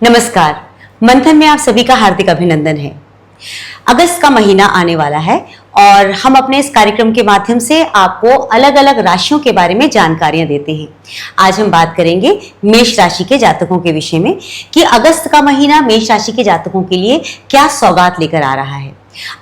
नमस्कार। मंथन में आप सभी का हार्दिक अभिनंदन है। अगस्त का महीना आने वाला है और हम अपने इस कार्यक्रम के माध्यम से आपको अलग अलग राशियों के बारे में जानकारियां देते हैं। आज हम बात करेंगे मेष राशि के जातकों के विषय में कि अगस्त का महीना मेष राशि के जातकों के लिए क्या सौगात लेकर आ रहा है।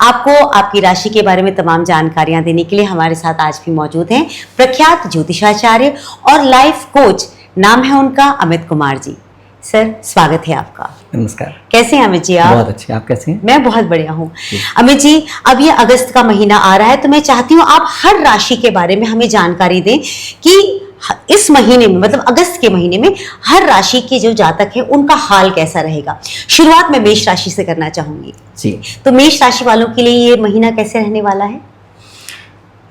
आपको आपकी राशि के बारे में तमाम जानकारियां देने के लिए हमारे साथ आज भी मौजूद हैं प्रख्यात ज्योतिषाचार्य और लाइफ कोच, नाम है उनका अमित कुमार जी। सर, स्वागत है आपका। नमस्कार। कैसे हैं अमित जी आप? बहुत अच्छे। आप कैसे हैं? मैं बहुत बढ़िया हूँ। अमित जी, अब ये अगस्त का महीना आ रहा है तो मैं चाहती हूँ आप हर राशि के बारे में हमें जानकारी दें कि इस महीने में, मतलब अगस्त के महीने में, हर राशि के जो जातक हैं उनका हाल कैसा रहेगा। शुरुआत में मेष राशि से करना चाहूंगी जी। तो मेष राशि वालों के लिए ये महीना कैसे रहने वाला है?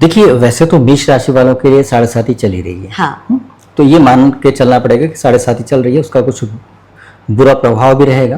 देखिए, वैसे तो मेष राशि वालों के लिए 7.5 चल ही रही है। हाँ। तो ये मान के चलना पड़ेगा कि 7.5 चल रही है, उसका कुछ बुरा प्रभाव भी रहेगा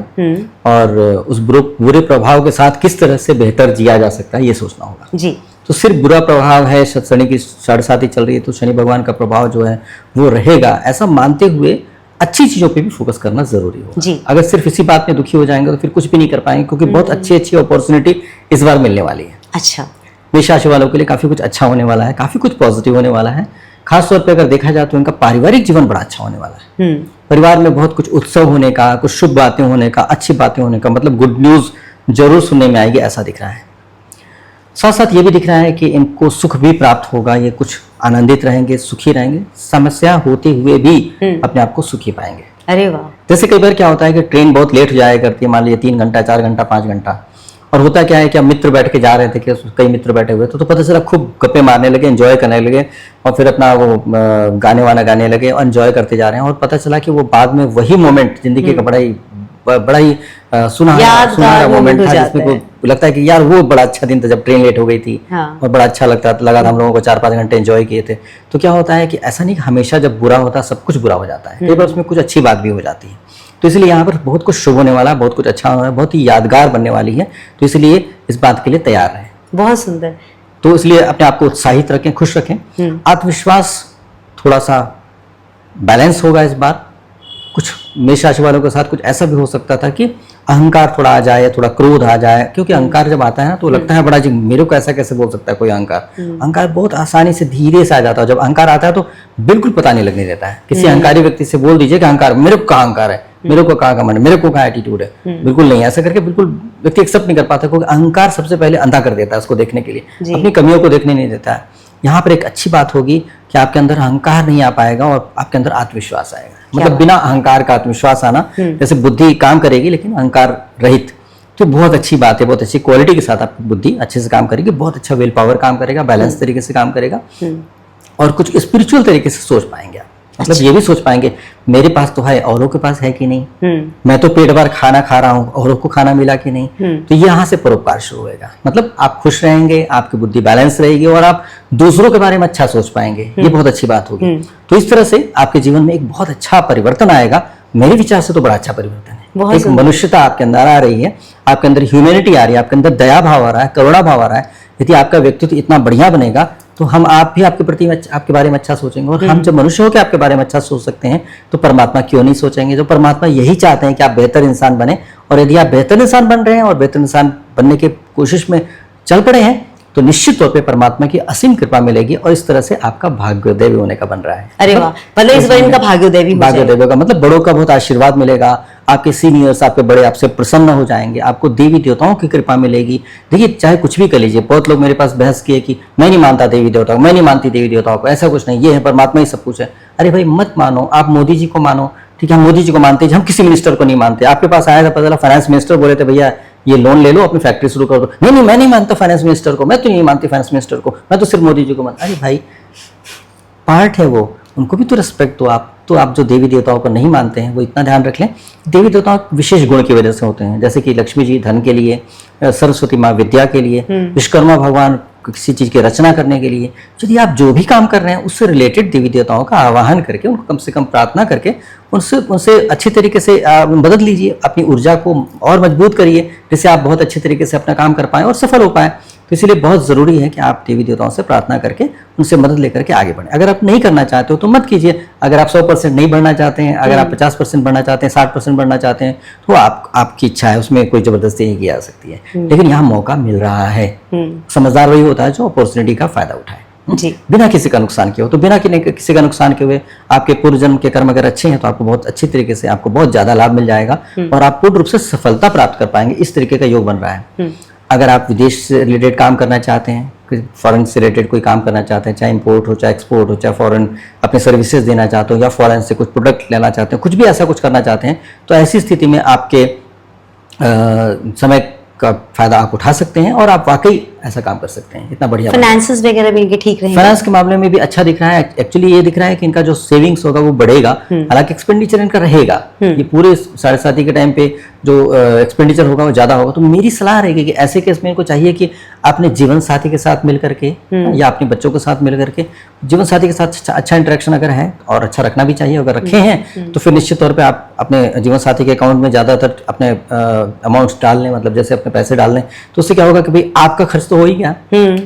और उस बुरे प्रभाव के साथ किस तरह से बेहतर जिया जा सकता है ये सोचना होगा जी। तो सिर्फ बुरा प्रभाव है, शनि की 7.5 चल रही है तो शनि भगवान का प्रभाव जो है वो रहेगा, ऐसा मानते हुए अच्छी चीजों पे भी फोकस करना जरूरी होगा। अगर सिर्फ इसी बात में दुखी हो जाएंगे तो फिर कुछ भी नहीं कर पाएंगे, क्योंकि बहुत अच्छी अपॉर्चुनिटी इस बार मिलने वाली है। अच्छा। मेष राशि वालों के लिए काफी कुछ अच्छा होने वाला है, काफी कुछ पॉजिटिव होने वाला है। खास तौर पे अगर देखा जाए तो इनका पारिवारिक जीवन बड़ा अच्छा होने वाला है। परिवार में बहुत कुछ उत्सव होने का, कुछ शुभ बातें होने का, अच्छी बातें होने का, मतलब गुड न्यूज जरूर सुनने में आएगी, ऐसा दिख रहा है। साथ साथ ये भी दिख रहा है कि इनको सुख भी प्राप्त होगा, ये कुछ आनंदित रहेंगे, सुखी रहेंगे, समस्या होते हुए भी अपने आप को सुखी पाएंगे। अरे वाह। जैसे कई बार क्या होता है कि ट्रेन बहुत लेट हो जाया करती है, मान लीजिए 3 घंटा, 4 घंटा, 5 घंटा, और होता क्या है कि अब मित्र बैठ के जा रहे थे, कि कई मित्र बैठे हुए थे, तो पता चला खूब गप्पे मारने लगे, एंजॉय करने लगे और फिर अपना वो गाने लगे और एंजॉय करते जा रहे हैं, और पता चला कि वो बाद में वही मोमेंट जिंदगी का बड़ा ही सुनहरा मोमेंट था, जिसमें को लगता है कि यार वो बड़ा अच्छा दिन था जब ट्रेन लेट हो गई थी। हाँ। और बड़ा अच्छा लगा था, हम लोगों को 4-5 घंटे एंजॉय किए थे। तो क्या होता है कि ऐसा नहीं कि हमेशा जब बुरा होता है सब कुछ बुरा हो जाता है, कई बार उसमें कुछ अच्छी बात भी हो जाती है। तो इसलिए यहाँ पर बहुत कुछ शुभ होने वाला है, बहुत कुछ अच्छा होने वाला है, बहुत ही यादगार बनने वाली है। तो इसलिए इस बात के लिए तैयार रहें। बहुत सुंदर। तो इसलिए अपने आप को उत्साहित रखें, खुश रखें। आत्मविश्वास थोड़ा सा बैलेंस होगा इस बार। कुछ मेष राशि वालों के साथ कुछ ऐसा भी हो सकता था कि अहंकार थोड़ा आ जाए, थोड़ा क्रोध आ जाए, क्योंकि अहंकार जब आता है ना तो लगता है बड़ा जी, मेरे को ऐसा कैसे बोल सकता है कोई अहंकार। अहंकार बहुत आसानी से धीरे से आ जाता है। जब अहंकार आता है तो बिल्कुल पता नहीं लगने देता है। किसी अहंकारी व्यक्ति से बोल दीजिए कि अहंकार, मेरे को कहाँ अहंकार है, मेरे को कहाँ घमंड है, मेरे को कहाँ एटीट्यूड है, बिल्कुल नहीं। ऐसा करके बिल्कुल व्यक्ति एक्सेप्ट नहीं कर पाता, क्योंकि अहंकार सबसे पहले अंधा कर देता है उसको देखने के लिए, अपनी कमियों को देखने नहीं देता है। यहाँ पर एक अच्छी बात होगी कि आपके अंदर अहंकार नहीं आ पाएगा और आपके अंदर आत्मविश्वास आएगा। मतलब बिना अहंकार का आत्मविश्वास आना, जैसे बुद्धि काम करेगी लेकिन अहंकार रहित, तो बहुत अच्छी बात है। बहुत अच्छी क्वालिटी के साथ आपकी बुद्धि अच्छे से काम करेगी, बहुत अच्छा विल पावर काम करेगा, बैलेंस तरीके से काम करेगा और कुछ स्पिरिचुअल तरीके से सोच पाएंगे आप। मतलब ये भी सोच पाएंगे मेरे पास तो है, औरों के पास है कि नहीं, मैं तो पेट भर खाना खा रहा हूँ, औरों को खाना मिला कि नहीं। तो ये यहाँ से परोपकार शुरू होगा। मतलब आप खुश रहेंगे, आपकी बुद्धि बैलेंस रहेगी और आप दूसरों के बारे में अच्छा सोच पाएंगे। ये बहुत अच्छी बात होगी। तो इस तरह से आपके जीवन में एक बहुत अच्छा परिवर्तन आएगा। मेरे विचार से तो बड़ा अच्छा परिवर्तन है। एक मनुष्यता आपके अंदर आ रही है, आपके अंदर ह्यूमैनिटी आ रही है, आपके अंदर दया भाव आ रहा है, करुणा भाव आ रहा है। यदि आपका व्यक्तित्व इतना बढ़िया बनेगा तो आप भी आपके प्रति आपके बारे में अच्छा सोचेंगे। और हम जब मनुष्य होकर आपके बारे में अच्छा सोच सकते हैं तो परमात्मा क्यों नहीं सोचेंगे। जो परमात्मा यही चाहते हैं कि आप बेहतर इंसान बने, और यदि आप बेहतर इंसान बन रहे हैं और बेहतर इंसान बनने की कोशिश में चल पड़े हैं तो निश्चित तौर पे परमात्मा की असीम कृपा मिलेगी और इस तरह से आपका भाग्योदय होने का बन रहा है। अरे वाह, भले इस बार इनका भाग्योदय होगा, मतलब बड़ों का बहुत आशीर्वाद मिलेगा, आपके सीनियर्स, आपके बड़े आपसे प्रसन्न हो जाएंगे, आपको देवी देवताओं की कृपा मिलेगी। देखिए, चाहे कुछ भी कर लीजिए, बहुत लोग मेरे पास बहस किए कि मैं नहीं मानता देवी देवताओं को, मैं नहीं मानती देवी देवताओं को, ऐसा कुछ नहीं, ये है परमात्मा ही सब कुछ है। अरे भाई मत मानो, आप मोदी जी को मानो, ठीक है, हम मोदी जी को मानते हैं, हम किसी मिनिस्टर को नहीं मानते। आपके पास आया था, पता चला फाइनेंस मिनिस्टर बोले थे भैया ये लोन ले लो, अपनी फैक्ट्री शुरू कर दो। नहीं, मैं नहीं मानता फाइनेंस मिनिस्टर को, मैं तो नहीं मानती फाइनेंस मिनिस्टर को, मैं तो सिर्फ मोदी जी को मानता। अरे भाई, पार्ट है वो, उनको भी तो रिस्पेक्ट दो आप। तो आप जो देवी देवताओं को नहीं मानते हैं वो इतना ध्यान रख लें, देवी देवताओं विशेष गुण की वजह से होते हैं। जैसे कि लक्ष्मी जी धन के लिए, सरस्वती माँ विद्या के लिए, विश्वकर्मा भगवान किसी चीज की रचना करने के लिए। यदि आप जो भी काम कर रहे हैं उससे रिलेटेड देवी देवताओं का आवाहन करके, उनको कम से कम प्रार्थना करके उनसे अच्छी तरीके से मदद लीजिए, अपनी ऊर्जा को और मजबूत करिए, जिससे आप बहुत अच्छे तरीके से अपना काम कर पाएं और सफल हो पाएं। तो इसलिए बहुत ज़रूरी है कि आप देवी देवताओं से प्रार्थना करके उनसे मदद लेकर के आगे बढ़ें। अगर आप नहीं करना चाहते हो तो मत कीजिए। अगर आप 100% नहीं बढ़ना चाहते हैं, अगर आप 50% बढ़ना चाहते हैं, 60% बढ़ना चाहते हैं, तो आपकी इच्छा है, उसमें कोई ज़बरदस्ती नहीं की जा सकती है। लेकिन यहाँ मौका मिल रहा है। समझदार वही होता है जो अपॉर्चुनिटी का फ़ायदा उठाए जी। बिना किसी का नुकसान किए हो। तो बिना किसी का नुकसान किए हुए आपके पूर्व जन्म के कर्म अगर अच्छे हैं तो आपको बहुत अच्छी तरीके से आपको बहुत ज़्यादा लाभ मिल जाएगा और आप पूर्ण रूप से सफलता प्राप्त कर पाएंगे। इस तरीके का योग बन रहा है। अगर आप विदेश से रिलेटेड काम करना चाहते हैं, फॉरेन से रिलेटेड कोई काम करना चाहते हैं, चाहे इंपोर्ट हो, चाहे एक्सपोर्ट हो, चाहे फॉरेन अपने सर्विसेज देना चाहते हो, या फॉरेन से कुछ प्रोडक्ट लेना चाहते हैं, कुछ भी ऐसा कुछ करना चाहते हैं, तो ऐसी स्थिति में आपके समय का फायदा आप उठा सकते हैं और आप वाकई ऐसा काम कर सकते हैं। इतना बढ़िया। फाइनेंसेस वगैरह भी इनके ठीक रहेंगे। फाइनेंस के मामले में भी अच्छा दिख रहा है। एक्चुअली ये दिख रहा है कि इनका जो सेविंग्स होगा वो बढ़ेगा, हालांकि एक्सपेंडिचर इनका रहेगा। ये पूरे 7.5 के टाइम पे जो एक्सपेंडिचर होगा वो ज्यादा होगा। तो मेरी सलाह रहेगी कि ऐसे केस में इनको चाहिए कि अपने जीवन साथी के साथ मिल करके या अपने बच्चों के साथ मिल करके, जीवन साथी के साथ अच्छा इंटरेक्शन अगर है और अच्छा रखना भी चाहिए। अगर रखे हैं तो फिर निश्चित तौर पर आप अपने जीवन साथी के अकाउंट में ज्यादातर अपने अमाउंट्स डाल लें, मतलब जैसे अपने पैसे डाल लें, तो उससे क्या होगा कि भाई आपका खर्च तो हो ही गया।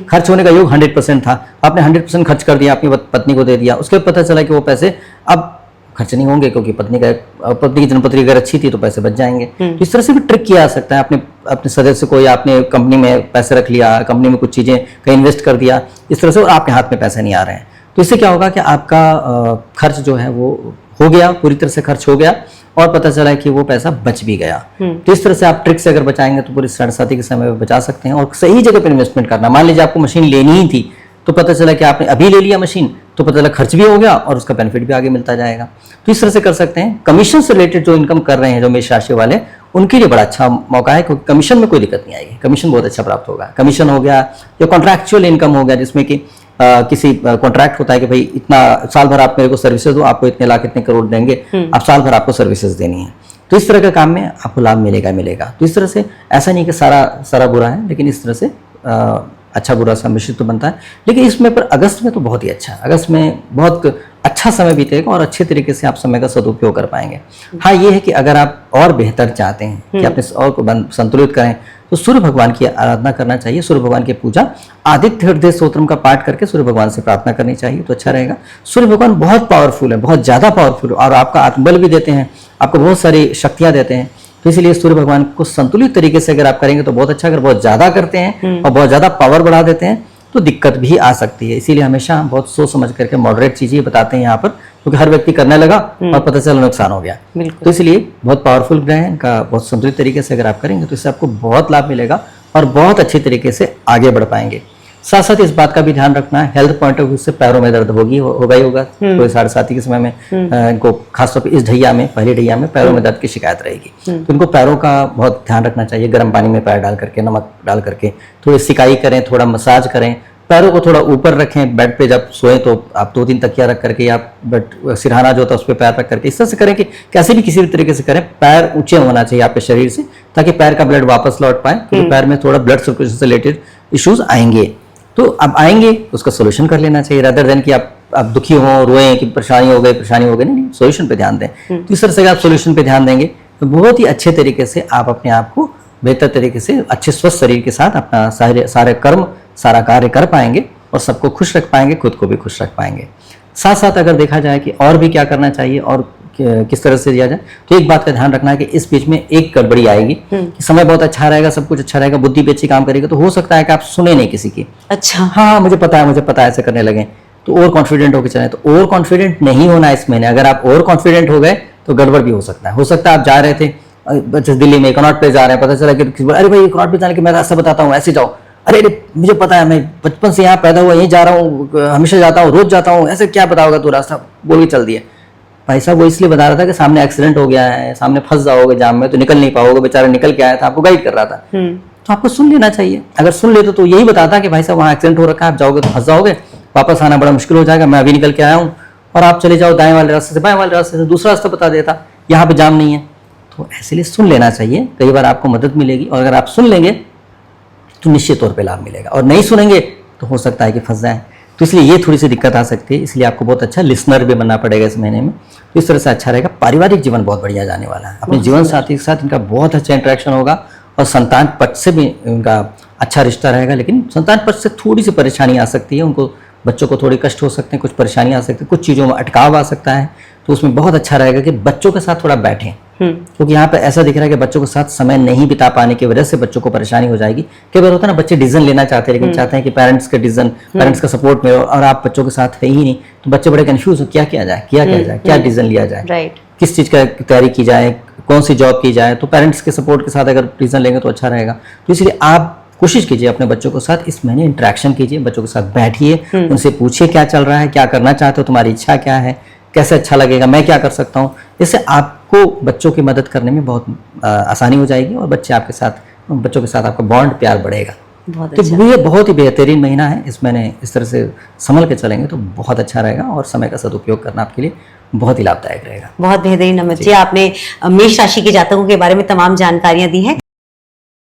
खर्च होने का योग 100% था, आपने 100% खर्च कर दिया, अपनी पत्नी को दे दिया, उसके बाद पता चला कि वो पैसे अब खर्च नहीं होंगे क्योंकि पत्नी की जन्मपत्री अगर अच्छी थी तो पैसे बच जाएंगे। तो इस तरह से भी ट्रिक किया जा सकता है। अपने सदस्य को या आपने कंपनी में पैसे रख लिया, कंपनी में कुछ चीजें कहीं इन्वेस्ट कर दिया, इस तरह से और आपके हाथ में पैसे नहीं आ रहे हैं, तो इससे क्या होगा कि आपका खर्च जो है वो हो गया, पूरी तरह से खर्च हो गया और पता चला कि वो पैसा बच भी गया। तो इस तरह से आप ट्रिक से अगर बचाएंगे तो पूरी 7.5 के समय में बचा सकते हैं और सही जगह पर इन्वेस्टमेंट करना। मान लीजिए आपको मशीन लेनी ही थी तो पता चला कि आपने अभी ले लिया मशीन, तो पता चला खर्च भी हो गया और उसका बेनिफिट भी आगे मिलता जाएगा। तो इस तरह से कर सकते हैं। कमीशन से रिलेटेड जो इनकम कर रहे हैं जो मेष राशि वाले, उनके लिए बड़ा अच्छा मौका है क्योंकि कमीशन में कोई दिक्कत नहीं आएगी। कमीशन बहुत अच्छा प्राप्त होगा। कमीशन हो गया या कॉन्ट्रैक्चुअल इनकम हो गया, जिसमें कि किसी कॉन्ट्रैक्ट होता है कि भाई इतना साल भर आप मेरे को सर्विसेज दो, आपको इतने लाख इतने करोड़ देंगे, आप साल भर आपको सर्विसेज देनी है। तो इस तरह का काम में आपको लाभ मिलेगा। तो इस तरह से ऐसा नहीं कि सारा बुरा है, लेकिन इस तरह से अच्छा बुरा सम्मिश्रित तो बनता है। लेकिन इसमें पर अगस्त में तो बहुत ही अच्छा है। अगस्त में बहुत अच्छा समय बीतेगा और अच्छे तरीके से आप समय का सदुपयोग कर पाएंगे। हाँ, ये है कि अगर आप और बेहतर चाहते हैं कि अपने और को संतुलित करें तो सूर्य भगवान की आराधना करना चाहिए। सूर्य भगवान की पूजा आदित्य हृदय स्तोत्रम का पाठ करके सूर्य भगवान से प्रार्थना करनी चाहिए तो अच्छा रहेगा। सूर्य भगवान बहुत पावरफुल है, बहुत ज्यादा पावरफुल और आपका आत्मबल भी देते हैं, आपको बहुत सारी शक्तियां देते हैं। तो इसलिए सूर्य भगवान को संतुलित तरीके से अगर आप करेंगे तो बहुत अच्छा। अगर बहुत ज्यादा करते हैं और बहुत ज्यादा पावर बढ़ा देते हैं तो दिक्कत भी आ सकती है। इसीलिए हमेशा हम बहुत सोच समझ करके मॉडरेट चीजें बताते हैं यहाँ पर, क्योंकि हर व्यक्ति करने लगा और पता चला नुकसान हो गया। तो इसलिए बहुत पावरफुल ग्रह है, इनका बहुत संतुलित तरीके से अगर आप करेंगे तो इससे आपको बहुत लाभ मिलेगा और बहुत अच्छी तरीके से आगे बढ़ पाएंगे। साथ साथ इस बात का भी ध्यान रखना है, हेल्थ पॉइंट ऑफ व्यू से पैरों में दर्द होगा ही होगा। कोई 7.5 के समय में इनको खासतौर पर इस ढैया में, पहली ढैया में पैरों में दर्द की शिकायत रहेगी। तो इनको पैरों का बहुत ध्यान रखना चाहिए। गर्म पानी में पैर डाल करके, नमक डाल करके थोड़ी सिकाई करें, थोड़ा मसाज करें, पैरों को थोड़ा ऊपर रखें। बेड पे जब सोए तो आप 2-3 तकिया रख करके या बेड सिरहाना जो होता है उस पर पैर रख करके इस तरह से करें कि कैसे भी किसी भी तरीके से करें। पैर ऊंचे होना चाहिए आपके शरीर से ताकि पैर का ब्लड वापस लौट पाए, क्योंकि पैर में थोड़ा ब्लड सर्कुलेशन से रिलेटेड इश्यूज आएंगे। तो अब आएंगे उसका सोल्यूशन कर लेना चाहिए, रादर देन कि आप दुखी हो, रोए कि परेशानी हो गई, नहीं, सोल्यूशन पे ध्यान दें। तो इस तरह से आप सोल्यूशन पे ध्यान देंगे तो बहुत ही अच्छे तरीके से आप अपने आप को बेहतर तरीके से अच्छे स्वस्थ शरीर के साथ अपना सारे कर्म, सारा कार्य कर पाएंगे और सबको खुश रख पाएंगे, खुद को भी खुश रख पाएंगे। साथ साथ अगर देखा जाए कि और भी क्या करना चाहिए और किस तरह से दिया जाए, तो एक बात का ध्यान रखना है कि इस बीच में एक गड़बड़ी आएगी कि समय बहुत अच्छा रहेगा, सब कुछ अच्छा रहेगा, बुद्धि भी अच्छी काम करेगी, तो हो सकता है कि आप सुने नहीं किसी की। अच्छा, हाँ मुझे पता है ऐसे करने लगे, तो ओवर कॉन्फिडेंट होकर चले। तो ओवर कॉन्फिडेंट नहीं होना इस महीने। अगर आप ओवर कॉन्फिडेंट हो गए तो गड़बड़ भी हो सकता है। आप जा रहे थे दिल्ली में इकोनॉट पे जा रहे हैं, पता चला कि अरे भाई इकोनॉट पे जाने के मैं रास्ता बताता हूँ, ऐसे जाओ। अरे मुझे पता है, मैं बचपन से यहाँ पैदा हुआ, यहीं जा रहा हूँ, हमेशा जाता हूँ, रोज जाता हूँ, ऐसे क्या पता होगा तू रास्ता बोल के चल दिया। भाई साहब वो इसलिए बता रहा था कि सामने एक्सीडेंट हो गया है, सामने फंस जाओगे जाम में तो निकल नहीं पाओगे, बेचारा निकल के आया था, आपको गाइड कर रहा था। तो आपको सुन लेना चाहिए। अगर सुन लेते तो यही बताता कि भाई साहब वहाँ एक्सीडेंट हो रखा है, आप जाओगे तो फंस जाओगे, वापस आना बड़ा मुश्किल हो जाएगा, मैं अभी निकल के आया हूँ, और आप चले जाओ दाएं वाले रास्ते से, बाएं वाले रास्ते से, दूसरा रास्ता बता देता, यहाँ पे जाम नहीं है। तो ऐसे लिए सुन लेना चाहिए, कई बार आपको मदद मिलेगी। और अगर आप सुन लेंगे तो निश्चित तौर पे लाभ मिलेगा, और नहीं सुनेंगे तो हो सकता है कि फंस जाए। तो इसलिए ये थोड़ी सी दिक्कत आ सकती है, इसलिए आपको बहुत अच्छा लिसनर भी बनना पड़ेगा इस महीने में। तो इस तरह से अच्छा रहेगा। पारिवारिक जीवन बहुत बढ़िया जाने वाला है, अपने जीवन साथी के साथ इनका बहुत अच्छा इंटरेक्शन होगा, और संतान पक्ष से भी इनका अच्छा रिश्ता रहेगा। लेकिन संतान पक्ष से थोड़ी सी परेशानी आ सकती है, उनको बच्चों को थोड़े कष्ट हो सकते हैं, कुछ परेशानी आ सकती है, कुछ चीज़ों में अटकाव आ सकता है। तो उसमें बहुत अच्छा रहेगा कि बच्चों के साथ थोड़ा बैठें, क्योंकि यहाँ पे ऐसा दिख रहा है कि बच्चों के साथ समय नहीं बिता पाने की वजह से बच्चों को परेशानी हो जाएगी। कई बार होता है ना, बच्चे डिसीजन लेना चाहते हैं लेकिन चाहते हैं कि पेरेंट्स के डिसीजन, पेरेंट्स का सपोर्ट में हो, और आप बच्चों के साथ है ही नहीं, तो बच्चे बड़े कंफ्यूज हो, क्या किया जाए, क्या डिसीजन लिया जाए, राइट, किस चीज़ का तैयारी की जाए, कौन सी जॉब की जाए। तो पेरेंट्स के सपोर्ट के साथ अगर डिसीजन लेंगे तो अच्छा रहेगा। तो इसलिए आप कोशिश कीजिए अपने बच्चों के साथ इस महीने इंटरेक्शन कीजिए, बच्चों के साथ बैठिए, उनसे पूछिए क्या चल रहा है, क्या करना चाहते हो, तुम्हारी इच्छा क्या है, कैसे अच्छा लगेगा, मैं क्या कर सकता हूँ। इससे आपको बच्चों की मदद करने में बहुत आसानी हो जाएगी और बच्चों के साथ आपका बॉन्ड, प्यार बढ़ेगा। तो ये बहुत ही बेहतरीन महीना है। इस महीने इस तरह से संभल के चलेंगे तो बहुत अच्छा रहेगा और समय का सदुपयोग करना आपके लिए बहुत ही लाभदायक रहेगा। बहुत बेहतरीन अमित जी, आपने मेष राशि के जातकों के बारे में तमाम जानकारियां दी हैं।